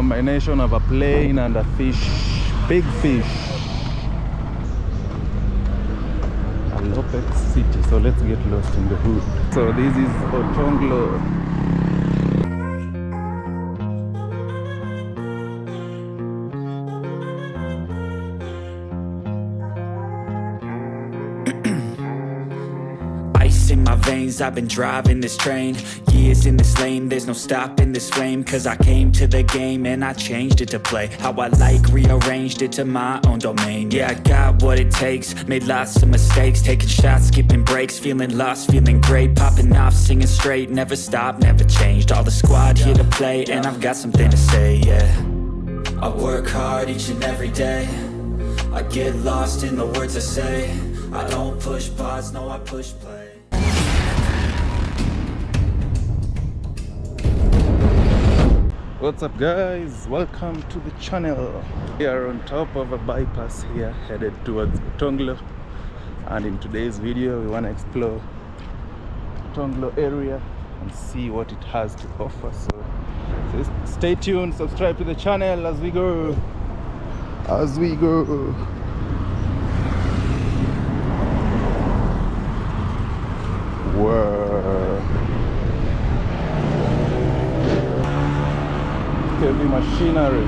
combination of a plane and a fish, big fish. Lakeside City, so let's get lost in the hood. So this is Otonglo. Ice in my veins, I've been driving this train. Years in this lane, there's no stopping this flame. Cause I came to the game and I changed it to play how I like, rearranged it to my own domain. Yeah, I got what it takes, made lots of mistakes, taking shots, skipping breaks, feeling lost, feeling great, popping off, singing straight, never stopped, never changed. All the squad here to play and I've got something to say, yeah. I work hard each and every day, I get lost in the words I say. I don't push pause, no I push play. What's up guys, welcome to the channel. We are on top of a bypass here headed towards Tonglo, and in today's video we want to explore Tonglo area and see what it has to offer. So stay tuned, subscribe to the channel as we go. Whoa, heavy machinery.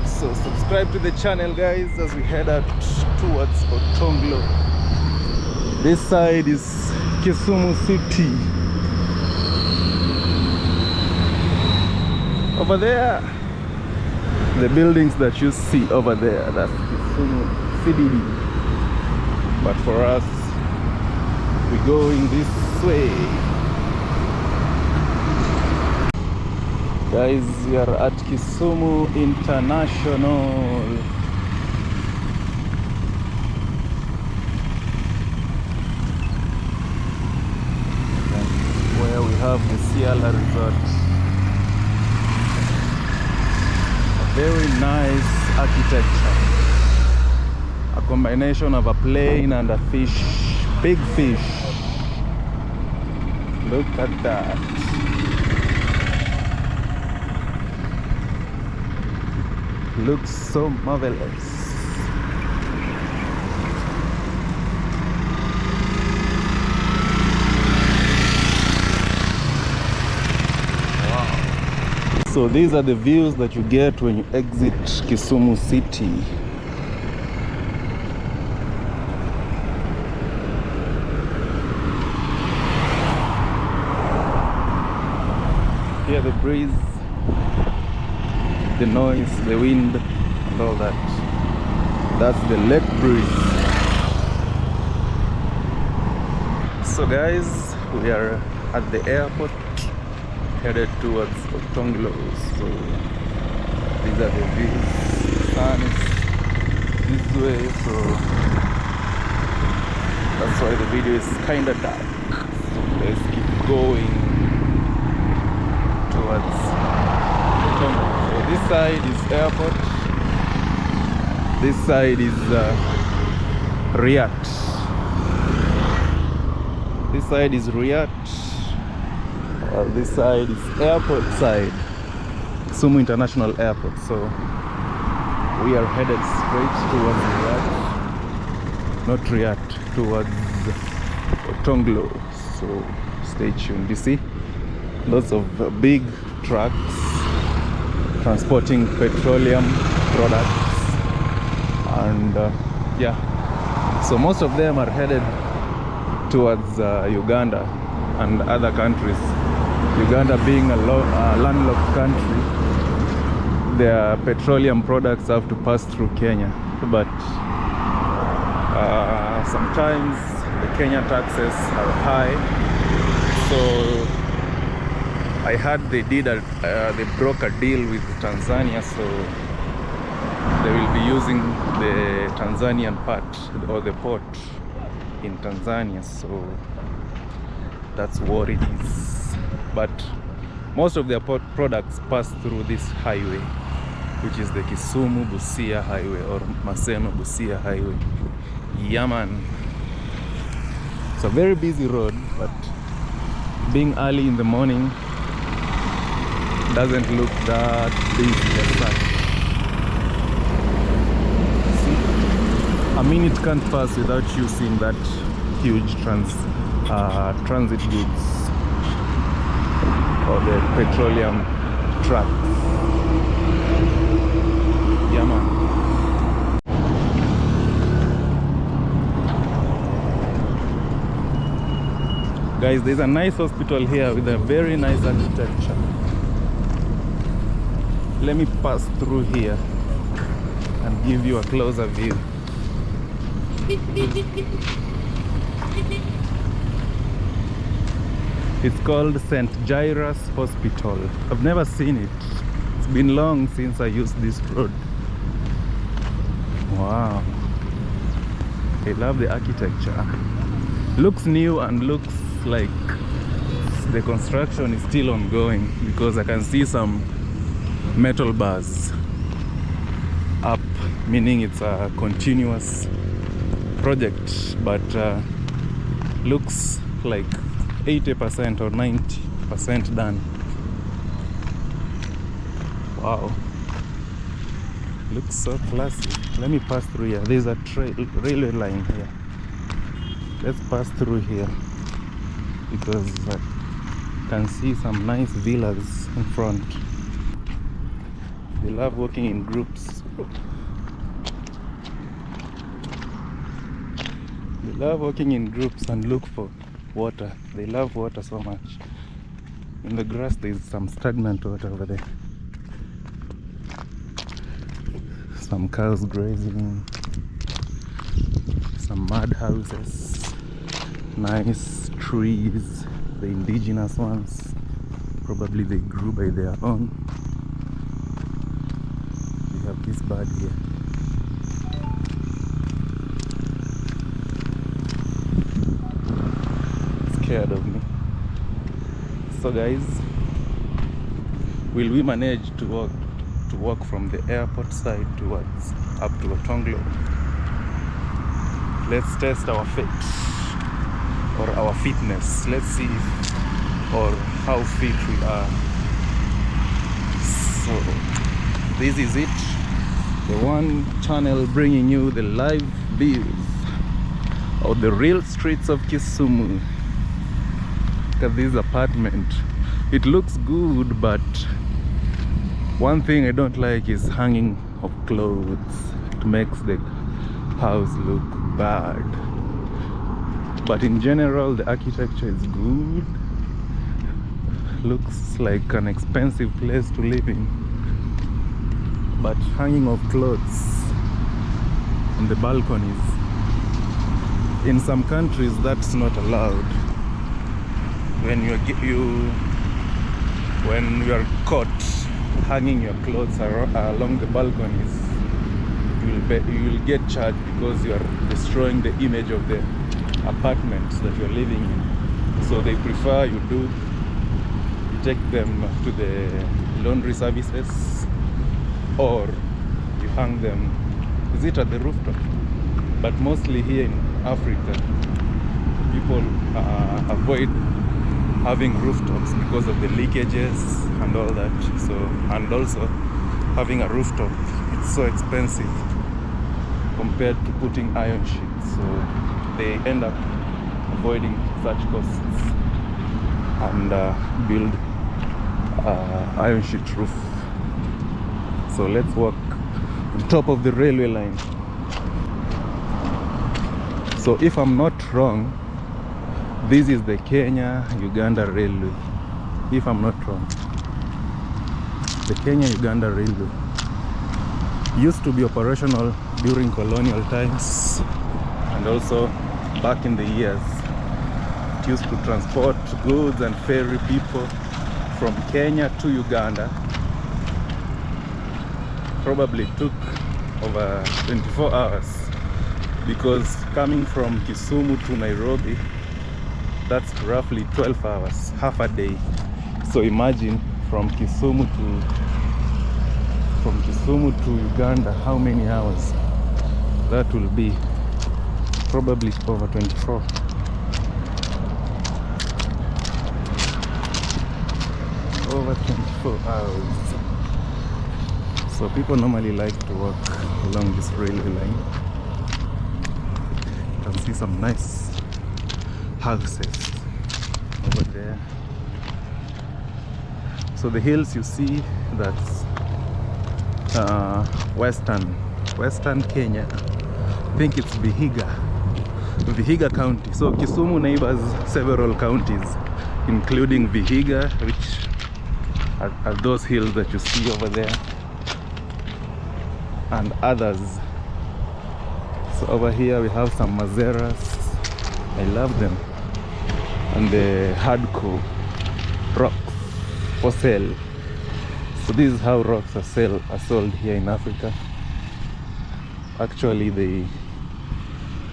So subscribe to the channel guys as we head out towards Otonglo. This side is Kisumu City. Over there, the buildings that you see over there, that's Kisumu CBD. But for us, we're going this way. Guys, we are at Kisumu International. Where we have the Ciala Resort. A very nice architecture. A combination of a plane and a fish, big fish. Look at that. Looks so marvelous. Wow. So these are the views that you get when you exit Kisumu City. Hear the breeze, the noise, the wind, and all that. That's the lake breeze. So guys, we are at the airport headed towards Otonglo. So these are the views. The sun is this way, so that's why the video is kinda dark. So let's keep going towards Tonglo. So this side is airport, this side is Riyadh. This side is Riyadh, this side is airport side, Kisumu International Airport. So we are headed straight towards Riyadh, not Riyadh, towards Otonglo. So stay tuned. You see lots of big trucks transporting petroleum products, and yeah, so most of them are headed towards Uganda and other countries. Uganda being a landlocked country, their petroleum products have to pass through Kenya, but sometimes the Kenya taxes are high. So I heard they broke a deal with Tanzania, so they will be using the Tanzanian part or the port in Tanzania. So that's what it is. But most of their products pass through this highway, which is the Kisumu Busia highway or Maseno Busia highway. Yaman. It's a very busy road, but being early in the morning, doesn't look that big as such. See, a minute can't pass without you seeing that huge transit goods or the petroleum truck. Yeah, man. Guys, there's a nice hospital here with a very nice architecture. Let me pass through here and give you a closer view. It's called St. Jairus Hospital. I've never seen it. It's been long since I used this road. Wow. I love the architecture. Looks new and looks like the construction is still ongoing, because I can see some metal bars up, meaning it's a continuous project, but looks like 80% or 90% done. Wow, looks so classy. Let me pass through here. There's a railway line here. Let's pass through here, because I can see some nice villas in front. They love working in groups. They love working in groups and look for water. They love water so much. In the grass there is some stagnant water over there. Some cows grazing. Some mud houses. Nice trees. The indigenous ones. Probably they grew by their own. We have this bird here. Scared of me. So guys, will we manage to walk from the airport side towards up to Otonglo? Let's test our fit or our fitness. Let's see or how fit we are. So this is it, the one channel bringing you the live views of the real streets of Kisumu. Look at this apartment. It looks good, but one thing I don't like is hanging of clothes. It makes the house look bad. But in general, the architecture is good. Looks like an expensive place to live in. But hanging of clothes on the balconies, in some countries that's not allowed. When you are caught hanging your clothes along the balconies, you will get charged, because you are destroying the image of the apartments that you are living in. So they prefer you take them to the laundry services, or you hang them, is it at the rooftop? But mostly here in Africa, people avoid having rooftops because of the leakages and all that. So, and also having a rooftop, it's so expensive compared to putting iron sheets, so they end up avoiding such costs and build iron sheet roof. So let's walk on top of the railway line. So if I'm not wrong, this is the Kenya-Uganda Railway. If I'm not wrong, the Kenya-Uganda Railway used to be operational during colonial times, and also back in the years. It used to transport goods and ferry people from Kenya to Uganda. Probably took over 24 hours, because coming from Kisumu to Nairobi, that's roughly 12 hours, half a day. So imagine from Kisumu to Uganda, how many hours that will be. Probably over 24. over 24 hours. So people normally like to walk along this railway line. You can see some nice houses over there. So the hills you see, that's western Kenya. I think it's Vihiga County. So Kisumu neighbors several counties, including Vihiga, which are those hills that you see over there, and others. So over here we have some mazeras. I love them. And the hardcore rocks for sale. So this is how rocks are sold here in Africa. Actually, they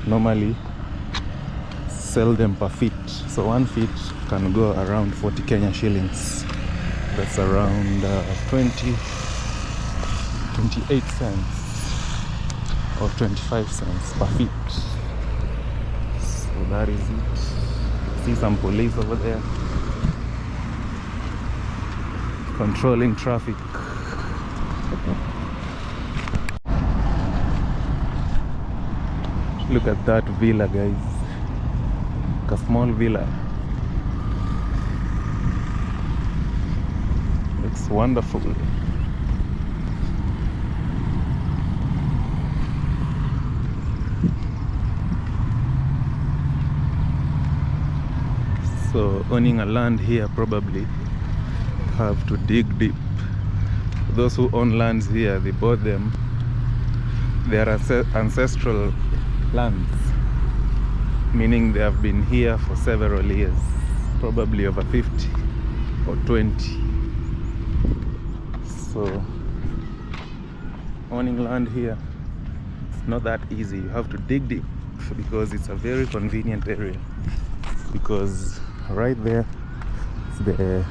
normally sell them per feet. So 1 feet can go around 40 Kenya shillings. That's around 28 cents or 25 cents per feet. So that is it. See some police over there controlling traffic. Look at that villa, guys. A small villa. Looks wonderful. So owning a land here, probably have to dig deep. Those who own lands here, they bought them. They are ancestral lands, meaning they have been here for several years, probably over 50 or 20. So owning land here, it's not that easy. You have to dig deep, because it's a very convenient area, because right there is the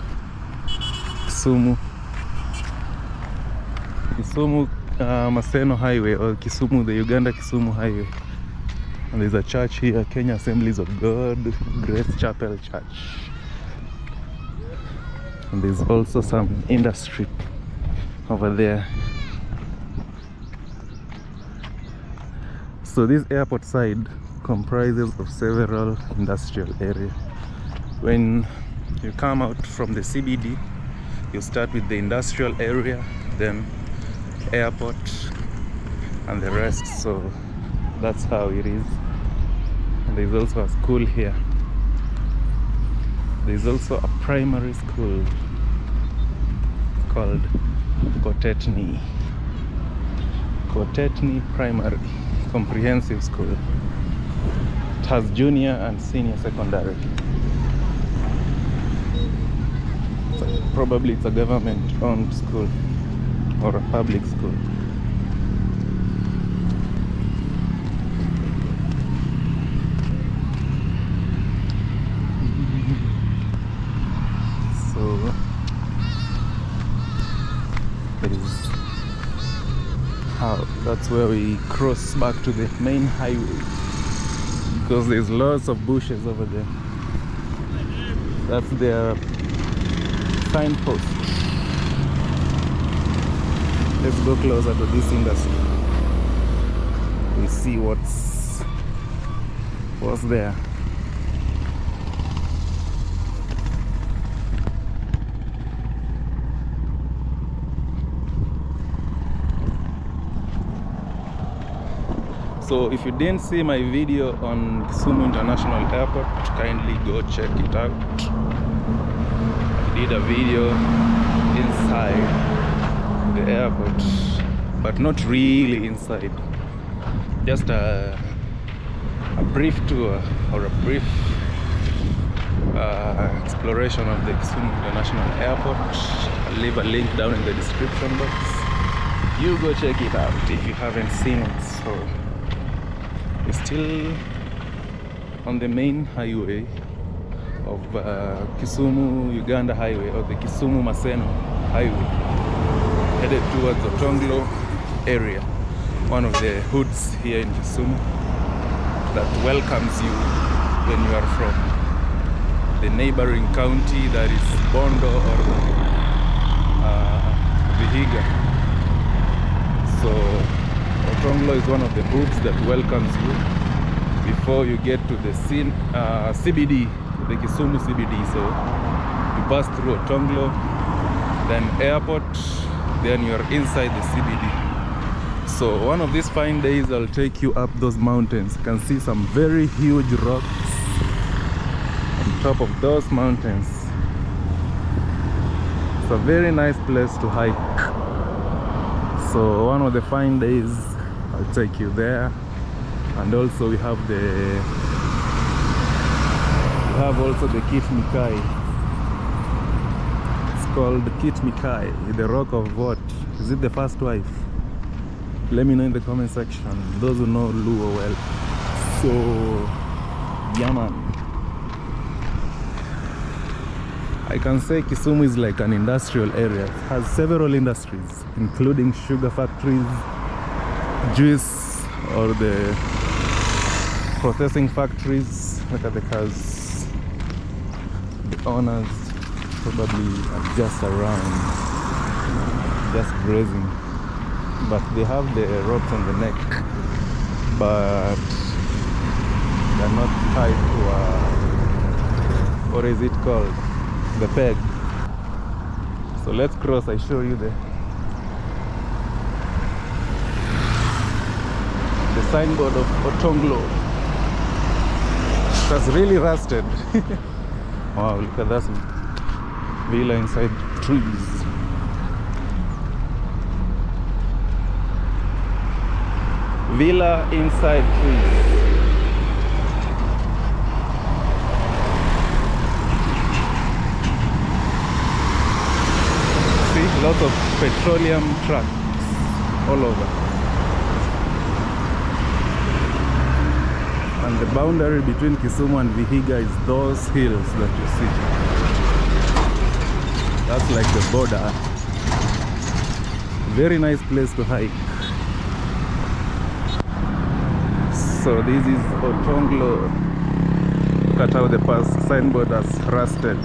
Kisumu Maseno Highway, or Kisumu, the Uganda Kisumu Highway. And there's a church here, Kenya Assemblies of God, Grace Chapel Church. And there's also some industry over there. So this airport side comprises of several industrial areas. When you come out from the CBD, you start with the industrial area, then airport, and the rest. So that's how it is. And there's also a school here. There's also a primary school called Kotetni Primary Comprehensive School. It has junior and senior secondary. Probably it's a government-owned school or a public school. So that is how, that's where we cross back to the main highway, because there's lots of bushes over there. That's their signpost. Let's go closer to this industry. We see what's there. So if you didn't see my video on Kisumu International Airport, kindly go check it out. I did a video inside the airport, but not really inside. Just a brief tour, or a brief exploration of the Kisumu International Airport. I'll leave a link down in the description box. You go check it out if you haven't seen it. So we're still on the main highway of Kisumu Uganda Highway, or the Kisumu Maseno Highway, headed towards Otonglo area, one of the hoods here in Kisumu that welcomes you when you are from the neighboring county, that is Bondo or Vihiga. So Otonglo is one of the hoods that welcomes you before you get to the CBD, the Kisumu CBD. So you pass through Otonglo, then airport, then you are inside the CBD. So one of these fine days I'll take you up those mountains. You can see some very huge rocks on top of those mountains. It's a very nice place to hike. So one of the fine days I'll take you there. And also we have also the Kit Mikai. It's called Kit Mikai, the rock of what? Is it the first wife? Let me know in the comment section, those who know Luo well. So yeah man, I can say Kisumu is like an industrial area. It has several industries, including sugar factories, juice or the processing factories. Look at the cars. The owners probably are just around, just grazing. But they have the ropes on the neck, but they're not tied to what is it called? The peg. So let's cross, I show you the signboard of Otonglo. It has really rusted. Wow, look at that villa inside trees. Villa inside trees. See, lots of petroleum trucks all over. And the boundary between Kisumu and Vihiga is those hills that you see. That's like the border. Very nice place to hike. So this is Otonglo. Look at how the signboard has rusted.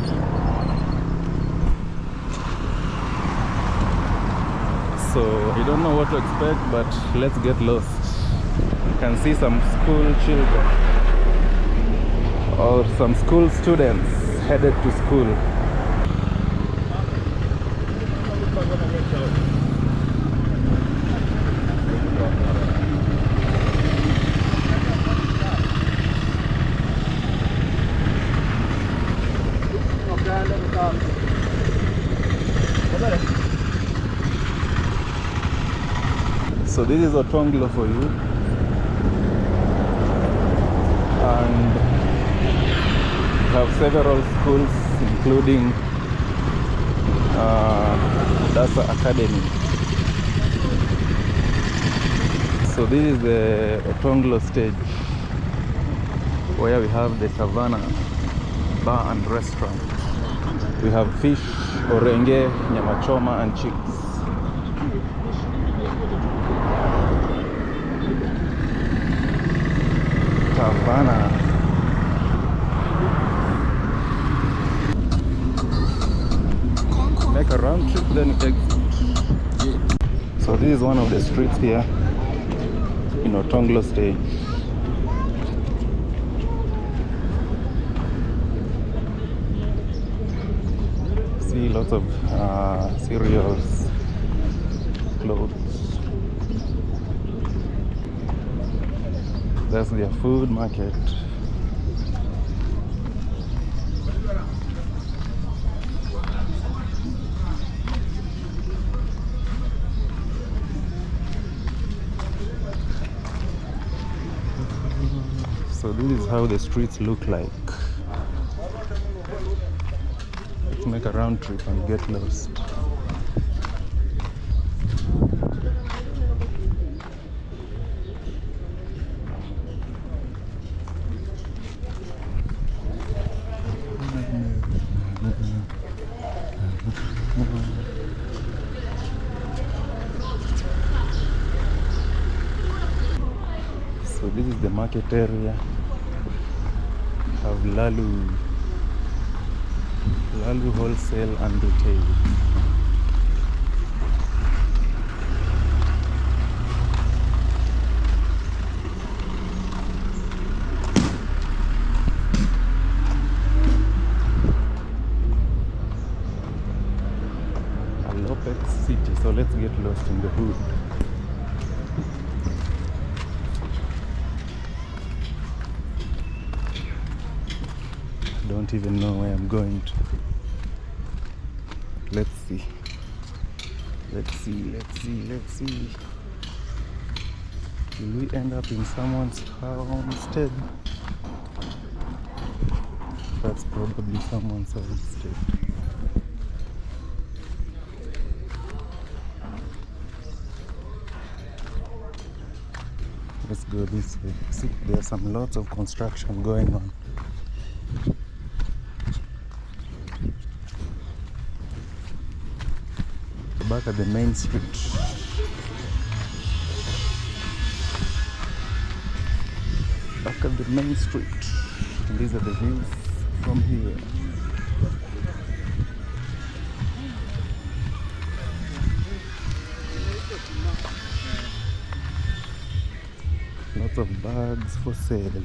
So I don't know what to expect, but let's get lost. You can see some school children or some school students headed to school. So this is Otonglo for you, and we have several schools including Dasa Academy. So this is the Otonglo stage where we have the Savannah bar and restaurant. We have fish, orenge, nyama choma and chicks. Savannah. Make a round trip, then exit. So this is one of the streets here in Otonglo stage. See lots of cereals, clothes. That's their food market. So this is how the streets look like. Let's make a round trip and get lost. So this is the market area. Have Lalu wholesale and retail. perfect city, so let's get lost in the hood. I don't even know where I'm going to. Let's see. Let's see. Will we end up in someone's homestead? That's probably someone's homestead. Let's go this way. See, there's some lots of construction going on. Back at the main street. Back at the main street. And these are the views from here. Lots of bags for sale.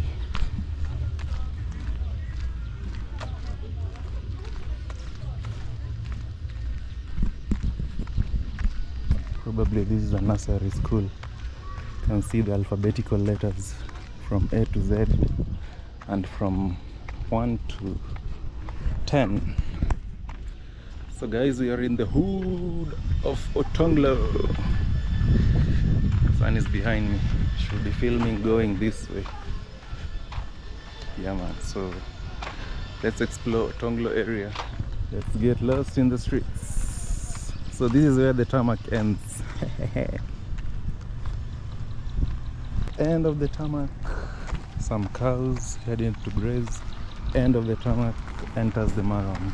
Probably this is a nursery school. You can see the alphabetical letters from A to Z and from 1 to 10. So guys, we are in the hood of Otonglo. Sun is behind me. Should be filming going this way. Yeah man, so let's explore Tonglo area. Let's get lost in the streets. So this is where the tarmac ends. End of the tarmac. Some cows heading to graze. End of the tarmac enters the marron.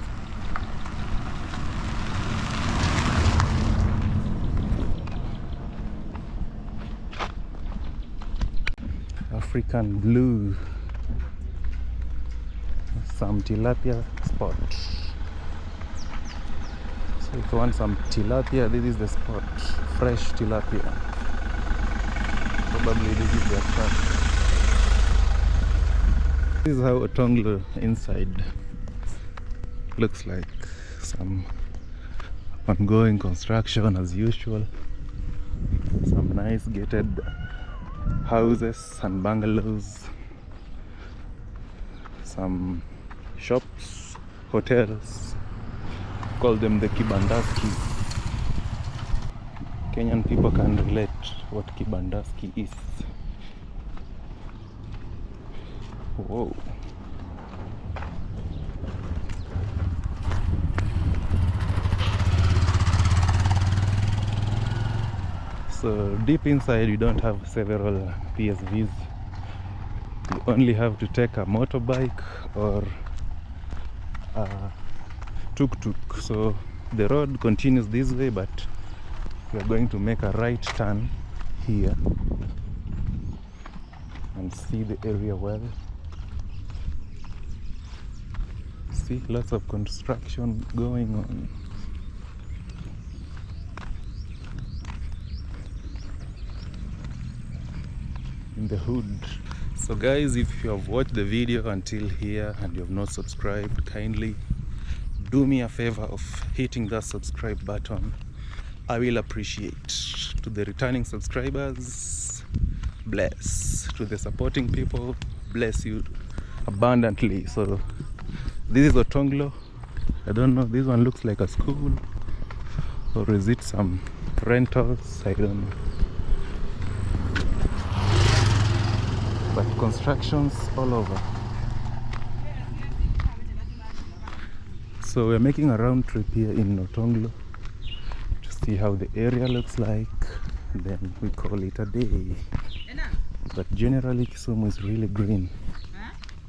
African blue. Some tilapia spot. So if you want some tilapia, this is the spot. Fresh tilapia. Probably this is their truck. This is how Otonglo inside looks like. Some ongoing construction as usual. Some nice gated houses and bungalows. Some shops, hotels. Call them the Kibandaski. Kenyan people can relate what Kibandaski is. Whoa. So deep inside you don't have several PSVs. You only have to take a motorbike or a tuk-tuk. So the road continues this way, but we are going to make a right turn here and see the area well. See, lots of construction going on. In the hood. So guys, if you have watched the video until here and you have not subscribed, kindly do me a favor of hitting that subscribe button. I will appreciate. To the returning subscribers, bless. To the supporting people, bless you abundantly. So this is Otonglo. I don't know, this one looks like a school, or is it some rentals? I don't know. But constructions all over. So we're making a round trip here in Otonglo to see how the area looks like. Then we call it a day. But generally Kisumu is really green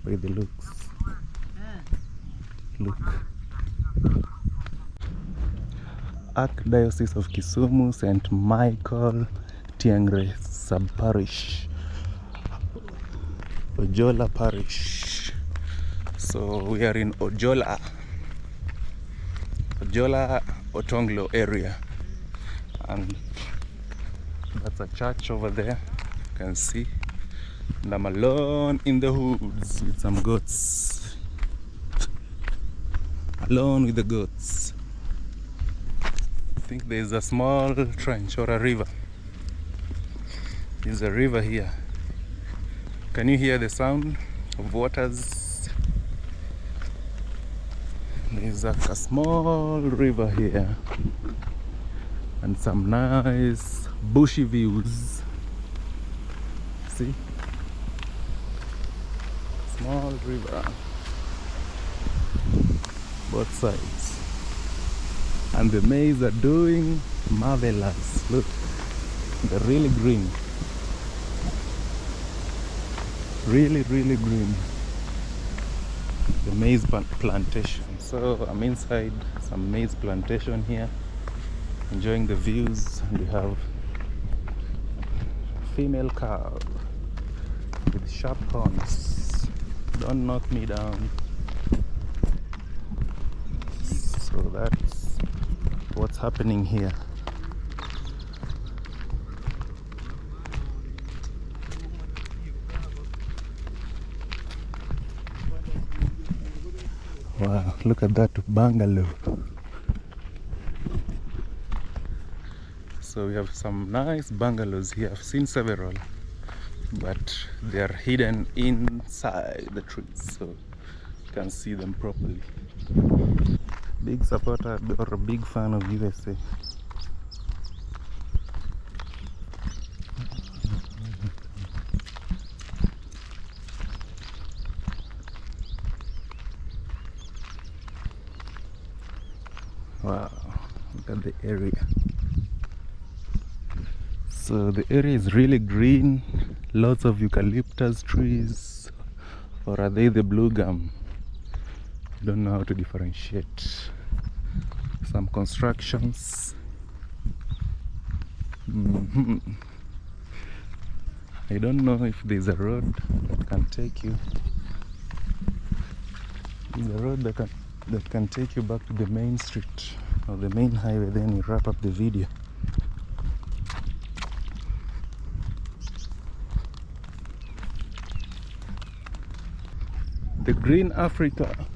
by the looks. Look. Archdiocese of Kisumu, St. Michael Tiangre Sub-Parish, Ojola Parish. So we are in Ojola Otonglo area, and that's a church over there, you can see. And I'm alone in the woods with some goats. Alone with the goats. think there's a small trench or a river. There's a river here. Can you hear the sound of waters? There's like a small river here and some nice bushy views. See? Small river. Both sides. And the maize are doing marvelous. Look, they're really green. Really green. The maize plantation. So I'm inside some maize plantation here, enjoying the views, and we have female cow with sharp horns. Don't knock me down. So that's what's happening here. Wow, look at that bungalow. So we have some nice bungalows here. I've seen several, but they are hidden inside the trees, so you can see them properly. Big supporter or a big fan of USA. Wow, look at the area. So the area is really green, lots of eucalyptus trees, or are they the blue gum? I don't know how to differentiate. Some constructions. I don't know if there's a road that can take you. There's a road that can take you back to the main street or the main highway, then we wrap up the video. The green Africa.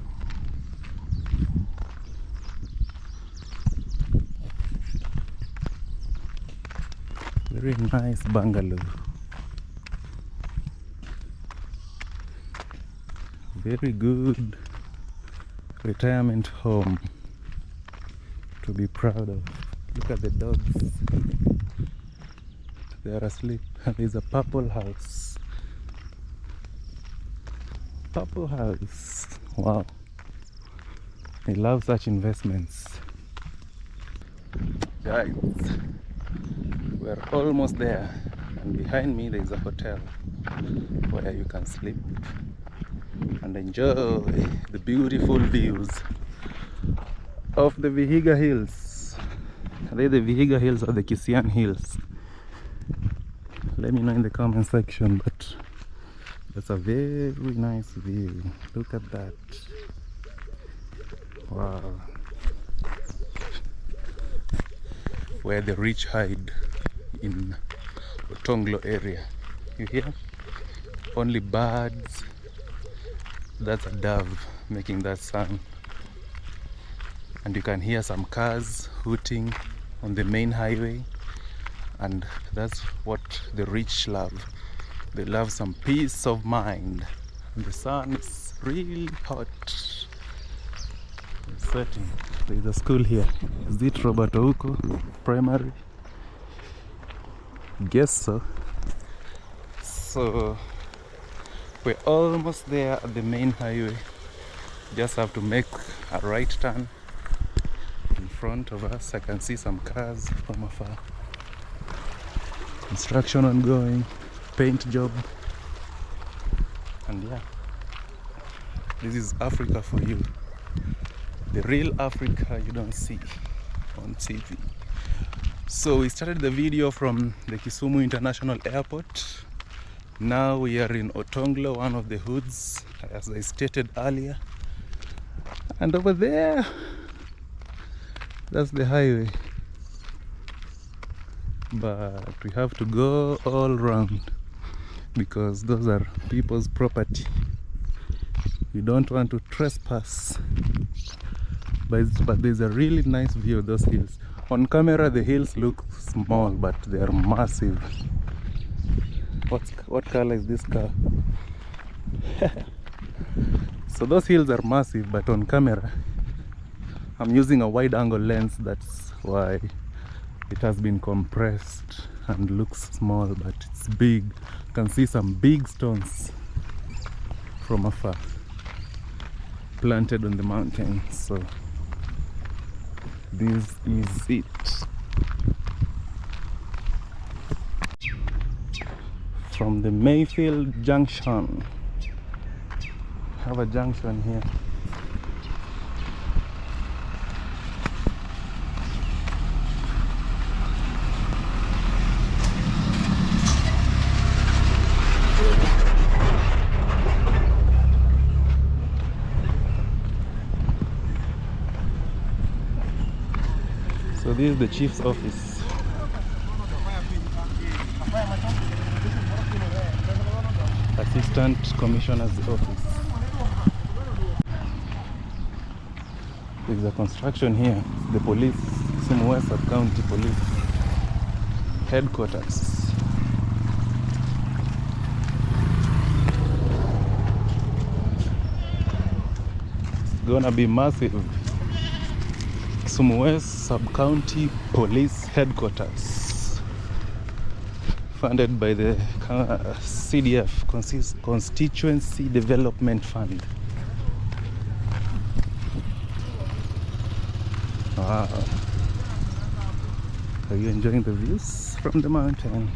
Very nice bungalow. Very good retirement home to be proud of. Look at the dogs. They are asleep. There's a purple house. Purple house. Wow. I love such investments. Guys, we're almost there. And behind me there is a hotel where you can sleep and enjoy the beautiful views of the Vihiga Hills. Are they the Vihiga Hills or the Kisian Hills? Let me know in the comment section, but that's a very nice view. Look at that. Wow. Where the rich hide in Otonglo area. You hear? Only birds. That's a dove making that sound. And you can hear some cars hooting on the main highway. And that's what the rich love. They love some peace of mind. And the sun is really hot. It's setting. There's a school here. Is it Robert Ouko Primary? Guess so. So we're almost there at the main highway. Just have to make a right turn. In front of us I can see some cars from afar. Construction ongoing, paint job, and yeah, this is Africa for you. The real Africa you don't see on TV. So we started the video from the Kisumu International Airport. Now we are in Otonglo, one of the hoods, as I stated earlier. And over there, that's the highway. But we have to go all round because those are people's property. We don't want to trespass. But there's a really nice view of those hills. On camera the hills look small, but they are massive. What color is this car? So those hills are massive, but on camera I'm using a wide angle lens. That's why it has been compressed and looks small, but it's big. You can see some big stones from afar planted on the mountain. So this is it. From the Mayfield Junction. Have a junction here. So this is the chief's office. Assistant Commissioner's office. There's a construction here. The police, Kisumu West County Police headquarters. It's gonna be massive. Kisumu West Sub-County Police Headquarters, funded by the CDF, Constituency Development Fund. Wow. Are you enjoying the views from the mountain?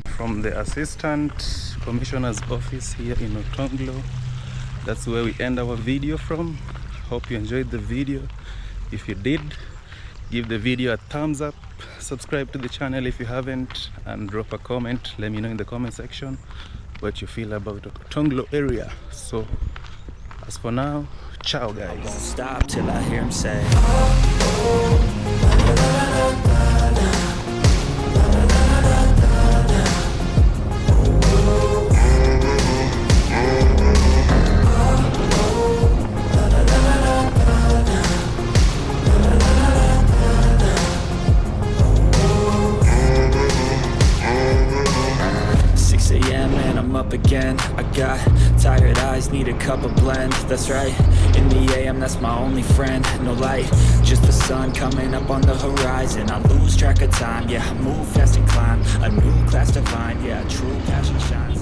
From the Assistant Commissioner's office here in Otonglo, that's where we end our video from. Hope you enjoyed the video. If you did, give the video a thumbs up, subscribe to the channel if you haven't, and drop a comment. Let me know in the comment section what you feel about the Tonglo area. So as for now, ciao guys. Won't stop till I hear him say 6 a.m. and I'm up again. I got tired eyes, need a cup of blend. That's right, in the AM, that's my only friend. No light, just the sun coming up on the horizon. I lose track of time, yeah, I move fast and climb a new class divine. Yeah, true passion shines.